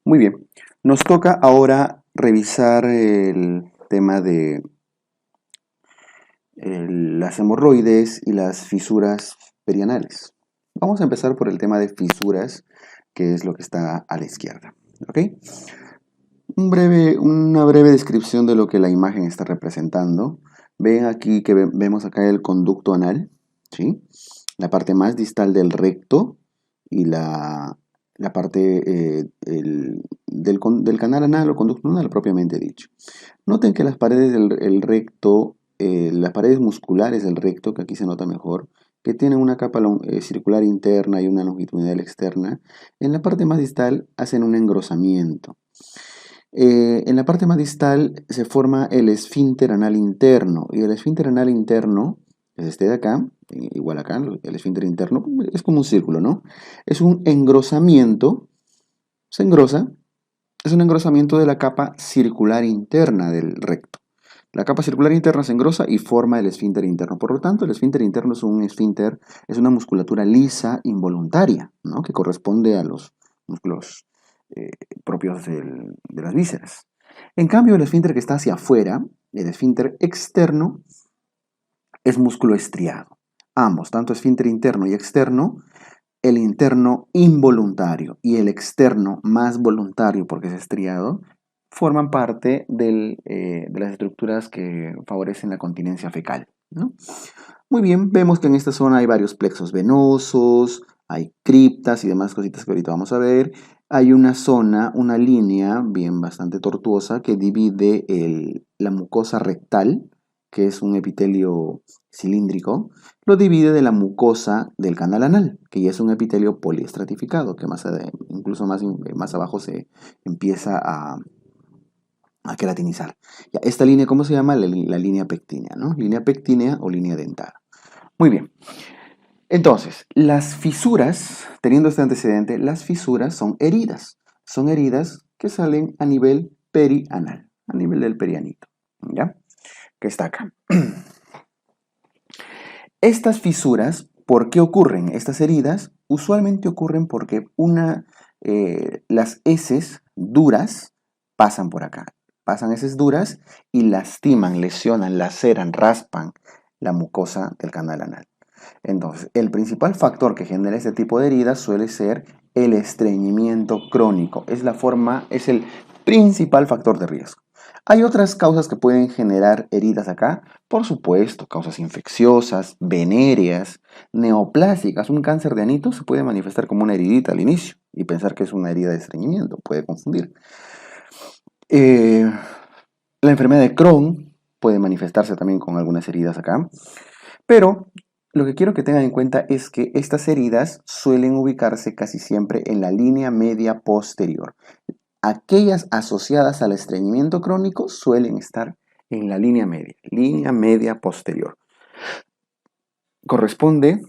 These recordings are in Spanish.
Muy bien, nos toca ahora revisar el tema de las hemorroides y las fisuras perianales. Vamos a empezar por el tema de fisuras, que es lo que está a la izquierda. ¿Ok? Una breve descripción de lo que la imagen está representando. Ven aquí que vemos acá el conducto anal, ¿sí? La parte más distal del recto y la parte del canal anal o conducto anal propiamente dicho. Noten que las paredes del recto, las paredes musculares del recto, que aquí se nota mejor, que tienen una capa circular interna y una longitudinal externa, en la parte más distal hacen un engrosamiento. En la parte más distal se forma el esfínter anal interno, y el esfínter anal interno es este de acá, igual acá, el esfínter interno, es como un círculo, ¿no? Es un engrosamiento, se engrosa, es un engrosamiento de la capa circular interna del recto. La capa circular interna se engrosa y forma el esfínter interno. Por lo tanto, el esfínter interno es un esfínter, es una musculatura lisa involuntaria, ¿no? Que corresponde a los músculos eh, propios de las vísceras. En cambio, el esfínter que está hacia afuera, el esfínter externo, es músculo estriado. Ambos, tanto esfínter interno y externo, el interno involuntario y el externo más voluntario porque es estriado, forman parte de las estructuras que favorecen la continencia fecal, ¿no? Muy bien, vemos que en esta zona hay varios plexos venosos, hay criptas y demás cositas que ahorita vamos a ver. Hay una zona, una línea bien bastante tortuosa que divide la mucosa rectal, que es un epitelio cilíndrico, lo divide de la mucosa del canal anal, que ya es un epitelio poliestratificado, que incluso más abajo se empieza a queratinizar. Ya, esta línea, ¿cómo se llama? La línea pectínea, ¿no? Línea pectínea o línea dentada. Muy bien. Entonces, las fisuras, teniendo este antecedente, las fisuras son heridas. Son heridas que salen a nivel perianal, a nivel del perianito, ¿ya? Que está acá. Estas fisuras, ¿por qué ocurren? Estas heridas usualmente ocurren porque las heces duras pasan por acá. Pasan heces duras y lastiman, lesionan, laceran, raspan la mucosa del canal anal. Entonces, el principal factor que genera este tipo de heridas suele ser el estreñimiento crónico. Es el principal factor de riesgo. Hay otras causas que pueden generar heridas acá, por supuesto, causas infecciosas, venéreas, neoplásicas. Un cáncer de anito se puede manifestar como una heridita al inicio y pensar que es una herida de estreñimiento, puede confundir. La enfermedad de Crohn puede manifestarse también con algunas heridas acá, pero lo que quiero que tengan en cuenta es que estas heridas suelen ubicarse casi siempre en la línea media posterior. Aquellas asociadas al estreñimiento crónico suelen estar en la línea media posterior. Corresponde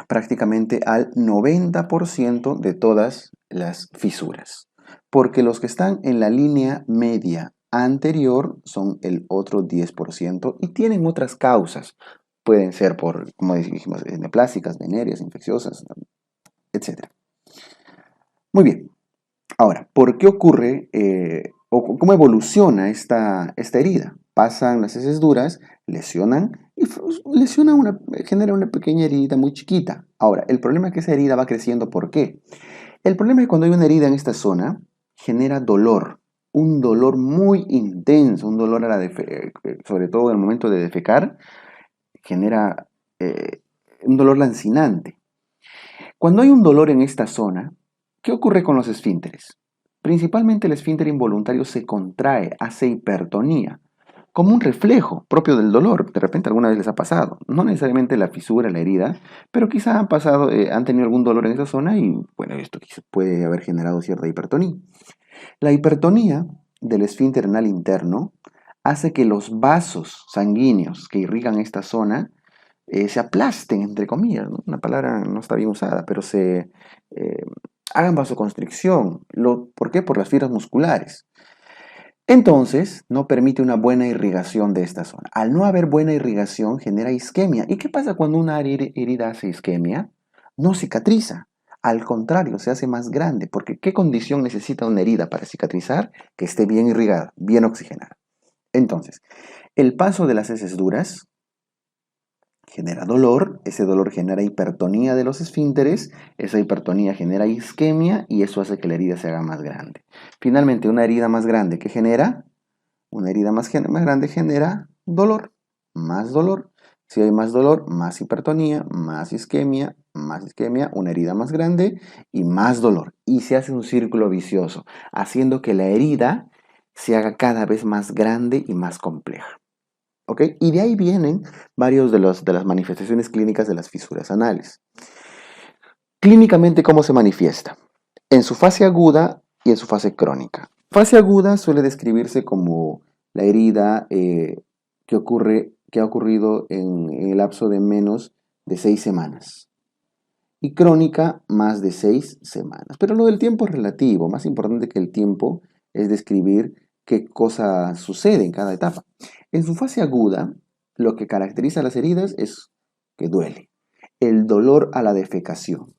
prácticamente al 90% de todas las fisuras, porque los que están en la línea media anterior son el otro 10% y tienen otras causas. Pueden ser por, como dijimos, neoplásicas, venéreas, infecciosas, etc. Muy bien. Ahora, ¿por qué ocurre o cómo evoluciona esta herida? Pasan las heces duras, lesionan y genera una pequeña herida muy chiquita. Ahora, el problema es que esa herida va creciendo. ¿Por qué? El problema es que cuando hay una herida en esta zona, genera dolor, un dolor muy intenso, un dolor sobre todo en el momento de defecar, genera un dolor lancinante. Cuando hay un dolor en esta zona, ¿qué ocurre con los esfínteres? Principalmente el esfínter involuntario se contrae, hace hipertonía, como un reflejo propio del dolor. De repente alguna vez les ha pasado, no necesariamente la fisura, la herida, pero quizá han tenido algún dolor en esa zona y bueno, esto puede haber generado cierta hipertonía. La hipertonía del esfínter anal interno hace que los vasos sanguíneos que irrigan esta zona se aplasten, entre comillas, ¿no? Una palabra no está bien usada, pero eh, hagan vasoconstricción. ¿Por qué? Por las fibras musculares. Entonces, no permite una buena irrigación de esta zona. Al no haber buena irrigación, genera isquemia. ¿Y qué pasa cuando una herida hace isquemia? No cicatriza. Al contrario, se hace más grande, porque ¿qué condición necesita una herida para cicatrizar? Que esté bien irrigada, bien oxigenada. Entonces, el paso de las heces duras genera dolor, ese dolor genera hipertonía de los esfínteres, esa hipertonía genera isquemia y eso hace que la herida se haga más grande. Finalmente, una herida más grande, ¿qué genera? Una herida más grande genera dolor, más dolor. Si hay más dolor, más hipertonía, más isquemia, una herida más grande y más dolor. Y se hace un círculo vicioso, haciendo que la herida se haga cada vez más grande y más compleja. ¿Ok? Y de ahí vienen varios de las manifestaciones clínicas de las fisuras anales. Clínicamente, ¿cómo se manifiesta? En su fase aguda y en su fase crónica. Fase aguda suele describirse como la herida que ha ocurrido en el lapso de menos de 6 semanas. Y crónica, más de 6 semanas. Pero lo del tiempo es relativo. Más importante que el tiempo es describir qué cosa sucede en cada etapa. En su fase aguda, lo que caracteriza a las heridas es que duele. El dolor a la defecación.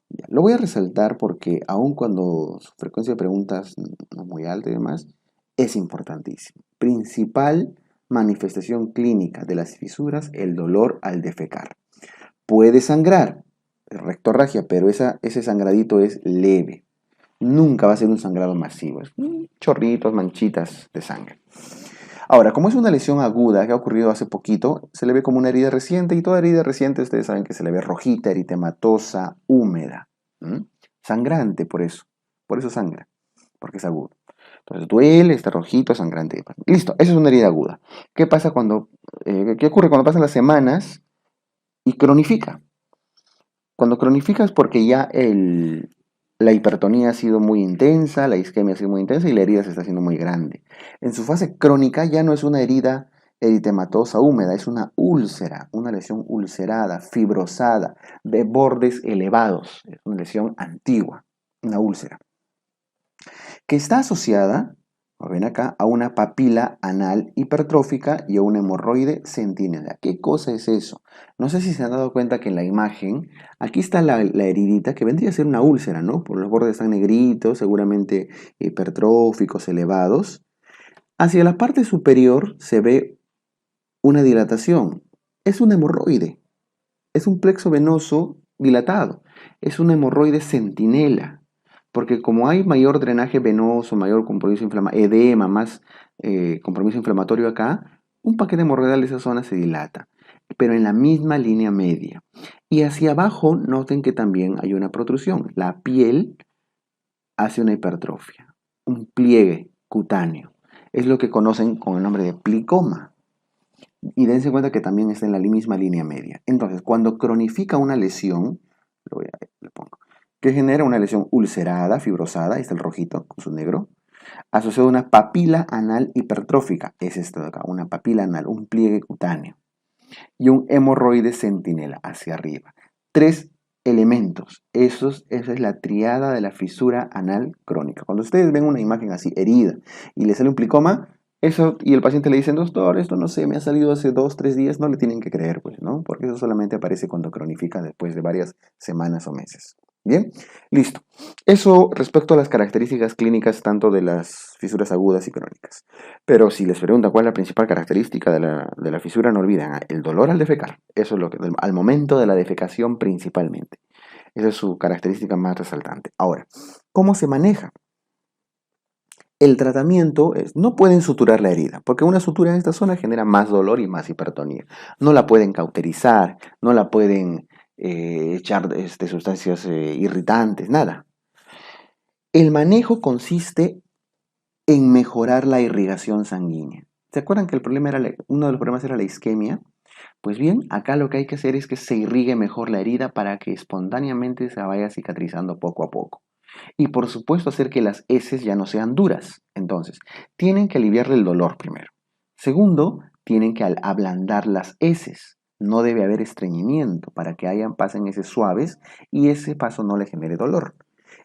Ya, lo voy a resaltar porque aun cuando su frecuencia de preguntas no es muy alta y demás, es importantísimo. Principal manifestación clínica de las fisuras, el dolor al defecar. Puede sangrar, rectorragia, pero ese sangradito es leve. Nunca va a ser un sangrado masivo, es chorritos, manchitas de sangre. Ahora, como es una lesión aguda que ha ocurrido hace poquito, se le ve como una herida reciente y toda herida reciente ustedes saben que se le ve rojita, eritematosa, húmeda, sangrante por eso sangra, porque es agudo. Entonces duele, está rojito, sangrante. Listo, esa es una herida aguda. ¿Qué pasa qué ocurre cuando pasan las semanas y cronifica? Cuando cronifica es porque ya la hipertonía ha sido muy intensa, la isquemia ha sido muy intensa y la herida se está haciendo muy grande. En su fase crónica ya no es una herida eritematosa húmeda, es una úlcera, una lesión ulcerada, fibrosada, de bordes elevados. Es una lesión antigua, una úlcera, que está asociada, como ven acá, a una papila anal hipertrófica y a un hemorroide centinela. ¿Qué cosa es eso? No sé si se han dado cuenta que en la imagen, aquí está la heridita que vendría a ser una úlcera, ¿no? Por los bordes están negritos, seguramente hipertróficos, elevados. Hacia la parte superior se ve una dilatación. Es un hemorroide, es un plexo venoso dilatado, es un hemorroide centinela. Porque como hay mayor drenaje venoso, mayor compromiso inflamatorio, edema, más compromiso inflamatorio acá, un paquete hemorroidal de esa zona se dilata, pero en la misma línea media. Y hacia abajo noten que también hay una protrusión. La piel hace una hipertrofia, un pliegue cutáneo. Es lo que conocen con el nombre de plicoma. Y dense cuenta que también está en la misma línea media. Entonces, cuando cronifica una lesión, le pongo, que genera una lesión ulcerada, fibrosada, ahí está el rojito con su negro, asociado a una papila anal hipertrófica, es esto de acá, una papila anal, un pliegue cutáneo, y un hemorroide centinela hacia arriba. 3 elementos, esa es la triada de la fisura anal crónica. Cuando ustedes ven una imagen así, herida, y le sale un plicoma, eso, y el paciente le dice, doctor, esto no sé, me ha salido hace 2, 3 días, no le tienen que creer, pues, ¿no? Porque eso solamente aparece cuando cronifica después de varias semanas o meses. Bien, listo. Eso respecto a las características clínicas tanto de las fisuras agudas y crónicas. Pero si les preguntan cuál es la principal característica de la fisura, no olviden el dolor al defecar. Eso es lo que, al momento de la defecación principalmente. Esa es su característica más resaltante. Ahora, ¿cómo se maneja? El tratamiento es, no pueden suturar la herida, porque una sutura en esta zona genera más dolor y más hipertonía. No la pueden cauterizar, no la pueden echar sustancias irritantes, nada. El manejo consiste en mejorar la irrigación sanguínea. ¿Se acuerdan que uno de los problemas era la isquemia? Pues bien, acá lo que hay que hacer es que se irrigue mejor la herida para que espontáneamente se vaya cicatrizando poco a poco. Y por supuesto hacer que las heces ya no sean duras. Entonces, tienen que aliviarle el dolor primero. Segundo, tienen que ablandar las heces. No debe haber estreñimiento para que pasen heces suaves y ese paso no le genere dolor.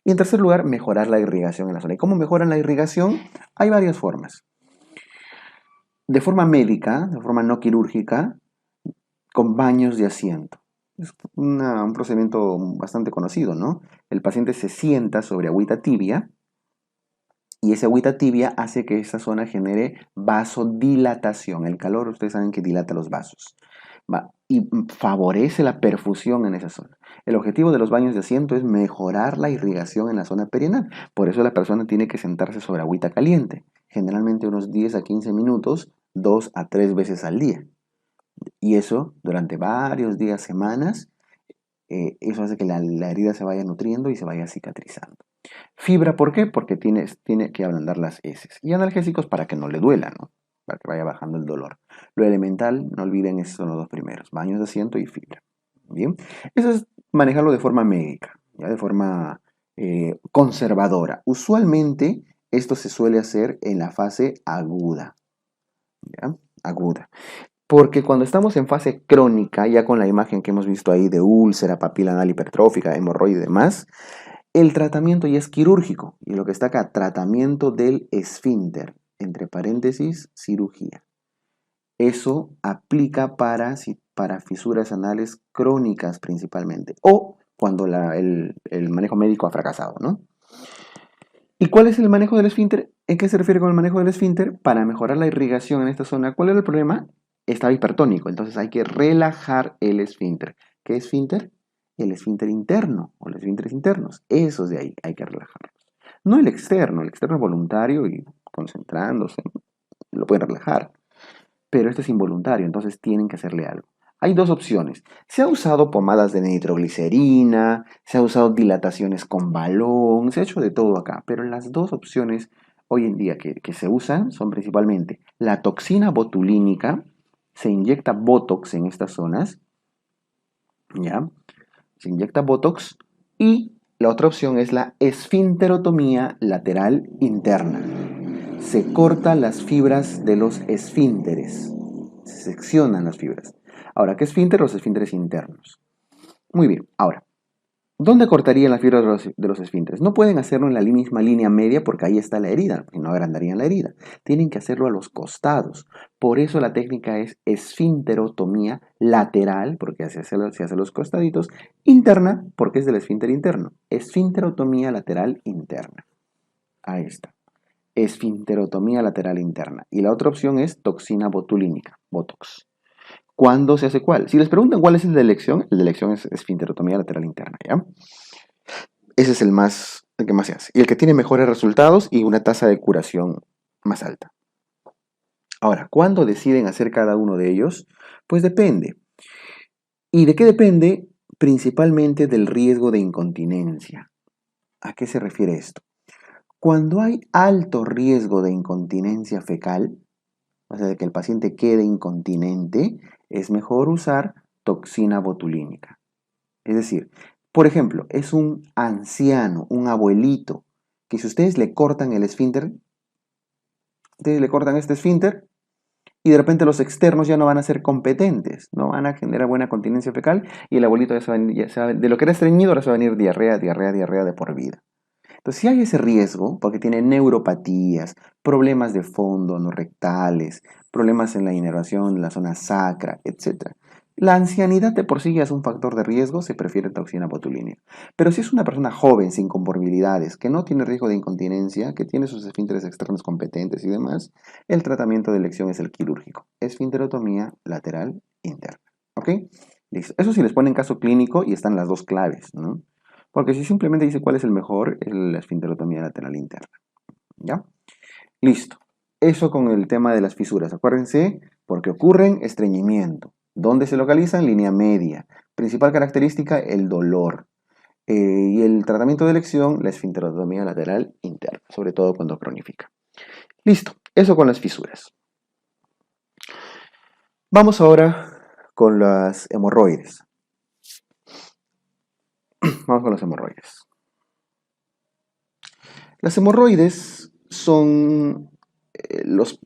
Y en tercer lugar, mejorar la irrigación en la zona. ¿Y cómo mejoran la irrigación? Hay varias formas. De forma médica, de forma no quirúrgica, con baños de asiento. Es un procedimiento bastante conocido, ¿no? El paciente se sienta sobre agüita tibia y esa agüita tibia hace que esa zona genere vasodilatación. El calor, ustedes saben que dilata los vasos. Y favorece la perfusión en esa zona. El objetivo de los baños de asiento es mejorar la irrigación en la zona perianal. Por eso la persona tiene que sentarse sobre agüita caliente, generalmente unos 10 a 15 minutos, 2 a 3 veces al día. Y eso durante varios días, semanas, eso hace que la herida se vaya nutriendo y se vaya cicatrizando. Fibra, ¿por qué? Porque tiene que ablandar las heces. Y analgésicos para que no le duela, ¿no? Para que vaya bajando el dolor. Lo elemental, no olviden, esos son los dos primeros, baños de asiento y fibra. Bien, eso es manejarlo de forma médica, ¿ya? De forma conservadora. Usualmente esto se suele hacer en la fase aguda, ¿ya? Aguda. Porque cuando estamos en fase crónica, ya con la imagen que hemos visto ahí de úlcera, papila anal hipertrófica, hemorroide y demás, el tratamiento ya es quirúrgico. Y lo que está acá, tratamiento del esfínter, entre paréntesis, cirugía. Eso aplica para fisuras anales crónicas principalmente, o cuando el manejo médico ha fracasado, ¿no? ¿Y cuál es el manejo del esfínter? ¿En qué se refiere con el manejo del esfínter? Para mejorar la irrigación en esta zona. ¿Cuál era el problema? Estaba hipertónico, entonces hay que relajar el esfínter. ¿Qué esfínter? El esfínter interno o los esfínteres internos. Esos de ahí hay que relajarlos. No el externo es voluntario y concentrándose, lo pueden relajar. Pero esto es involuntario, entonces tienen que hacerle algo. Hay dos opciones. Se ha usado pomadas de nitroglicerina, se ha usado dilataciones con balón, se ha hecho de todo acá, pero las dos opciones hoy en día que se usan son principalmente la toxina botulínica, se inyecta Botox en estas zonas, ¿ya? Se inyecta Botox y la otra opción es la esfinterotomía lateral interna. Se cortan las fibras de los esfínteres. Se seccionan las fibras. Ahora, ¿qué esfínter? Los esfínteres internos. Muy bien, ahora, ¿dónde cortarían las fibras de los esfínteres? No pueden hacerlo en la misma línea media porque ahí está la herida, y no agrandarían la herida. Tienen que hacerlo a los costados. Por eso la técnica es esfinterotomía lateral, porque se hace los costaditos, interna, porque es del esfínter interno. Esfinterotomía lateral interna. Ahí está. Esfinterotomía lateral interna. Y la otra opción es toxina botulínica, Botox. ¿Cuándo se hace cuál? Si les preguntan cuál es el de elección es esfinterotomía lateral interna, ¿ya? Ese es el que más se hace. Y el que tiene mejores resultados y una tasa de curación más alta. Ahora, ¿cuándo deciden hacer cada uno de ellos? Pues depende. ¿Y de qué depende? Principalmente del riesgo de incontinencia. ¿A qué se refiere esto? Cuando hay alto riesgo de incontinencia fecal, o sea, de que el paciente quede incontinente, es mejor usar toxina botulínica. Es decir, por ejemplo, es un anciano, un abuelito, que si ustedes le cortan el esfínter, ustedes le cortan este esfínter y de repente los externos ya no van a ser competentes, no van a generar buena continencia fecal y el abuelito de lo que era estreñido ahora se va a venir diarrea, diarrea, diarrea de por vida. Entonces, si hay ese riesgo, porque tiene neuropatías, problemas de fondo, no rectales, problemas en la inervación, en la zona sacra, etc. La ancianidad de por sí ya es un factor de riesgo, se prefiere toxina botulínica. Pero si es una persona joven, sin comorbilidades, que no tiene riesgo de incontinencia, que tiene sus esfínteres externos competentes y demás, el tratamiento de elección es el quirúrgico. Esfinterotomía lateral interna. ¿Ok? Listo. Eso sí les ponen caso clínico y están las dos claves, ¿no? Porque si simplemente dice cuál es el mejor, es la esfinterotomía lateral interna. ¿Ya? Listo. Eso con el tema de las fisuras. Acuérdense, porque ocurren estreñimiento. ¿Dónde se localiza? En línea media. Principal característica, el dolor. Y el tratamiento de elección, la esfinterotomía lateral interna, sobre todo cuando cronifica. Listo. Eso con las fisuras. Vamos ahora con las hemorroides. Vamos con las hemorroides. Las hemorroides son,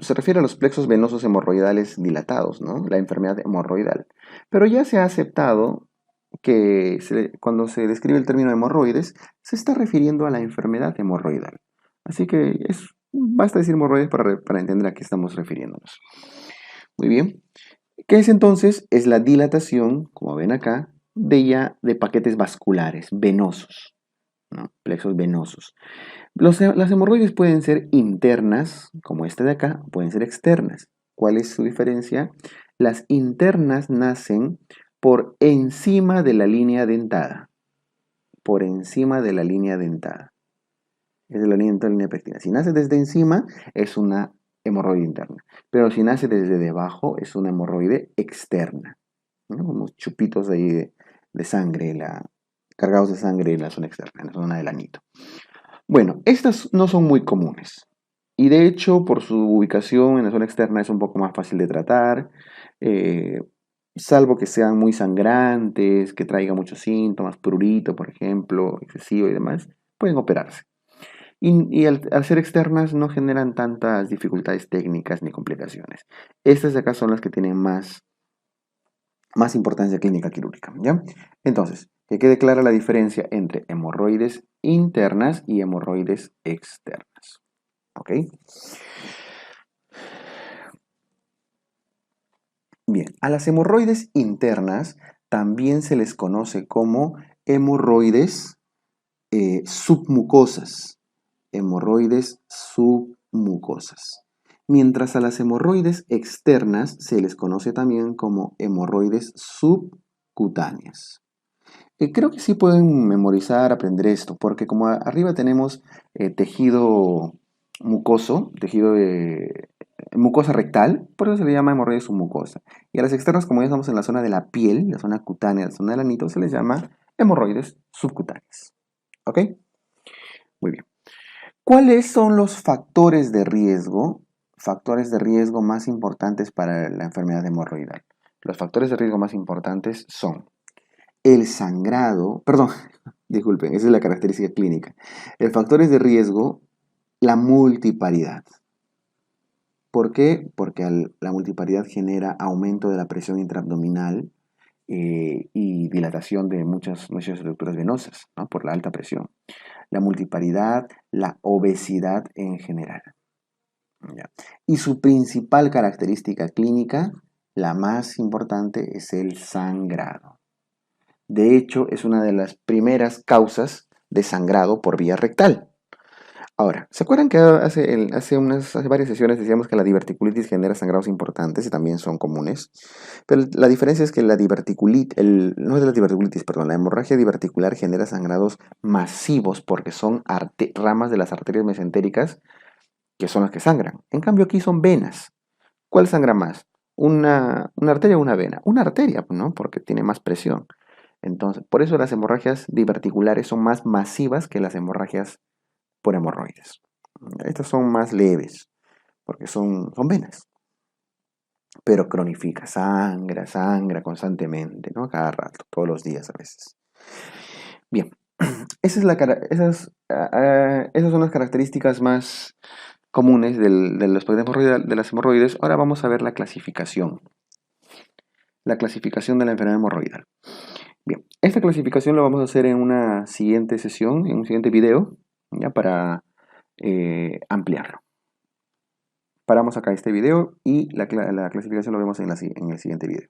se refiere a los plexos venosos hemorroidales dilatados, ¿no? La enfermedad hemorroidal. Pero ya se ha aceptado que cuando se describe el término hemorroides, se está refiriendo a la enfermedad hemorroidal. Así que basta decir hemorroides para entender a qué estamos refiriéndonos. Muy bien. ¿Qué es entonces? Es la dilatación, como ven acá, de paquetes vasculares, venosos, ¿no? Plexos venosos. Las hemorroides pueden ser internas, como esta de acá, pueden ser externas. ¿Cuál es su diferencia? Las internas nacen por encima de la línea dentada. Por encima de la línea dentada. Es de la línea pectina. Si nace desde encima, es una hemorroide interna. Pero si nace desde debajo, es una hemorroide externa, ¿no? Como chupitos ahí de sangre, cargados de sangre en la zona externa, en la zona del anito. Bueno, estas no son muy comunes. Y de hecho, por su ubicación en la zona externa es un poco más fácil de tratar, eh, salvo que sean muy sangrantes, que traigan muchos síntomas, prurito, por ejemplo, excesivo y demás, pueden operarse. Y al ser externas no generan tantas dificultades técnicas ni complicaciones. Estas de acá son las que tienen más importancia clínica quirúrgica, ¿ya? Entonces, que quede clara la diferencia entre hemorroides internas y hemorroides externas, ¿ok? Bien, a las hemorroides internas también se les conoce como hemorroides submucosas. Hemorroides submucosas. Mientras a las hemorroides externas se les conoce también como hemorroides subcutáneas. Creo que sí pueden memorizar, aprender esto, porque como arriba tenemos tejido mucoso, tejido de mucosa rectal, por eso se le llama hemorroide submucosa. Y a las externas, como ya estamos en la zona de la piel, la zona cutánea, la zona del anito, se les llama hemorroides subcutáneas. ¿Ok? Muy bien. ¿Cuáles son los factores de riesgo? Factores de riesgo más importantes para la enfermedad hemorroidal. Los factores de riesgo más importantes son el sangrado, perdón, disculpen, esa es la característica clínica. El factor es de riesgo, la multiparidad. ¿Por qué? Porque la multiparidad genera aumento de la presión intraabdominal y dilatación de muchas estructuras venosas, ¿no? Por la alta presión. La multiparidad, la obesidad en general. ¿Ya? Y su principal característica clínica, la más importante, es el sangrado. De hecho, es una de las primeras causas de sangrado por vía rectal. Ahora, ¿se acuerdan que hace varias sesiones decíamos que la diverticulitis genera sangrados importantes y también son comunes? Pero la diferencia es que no es la diverticulitis, perdón, la hemorragia diverticular genera sangrados masivos porque son ramas de las arterias mesentéricas que son las que sangran. En cambio aquí son venas. ¿Cuál sangra más? ¿Una arteria o una vena? Una arteria, ¿no? Porque tiene más presión. Entonces, por eso las hemorragias diverticulares son más masivas que las hemorragias por hemorroides. Estas son más leves, porque son venas. Pero cronifica, sangra constantemente, ¿no? Cada rato, todos los días a veces. Bien, esas son las características más comunes de las hemorroides. Ahora vamos a ver la clasificación. La clasificación de la enfermedad hemorroidal. Bien, esta clasificación la vamos a hacer en una siguiente sesión, en un siguiente video, ya para ampliarlo. Paramos acá este video y la clasificación lo vemos en el siguiente video.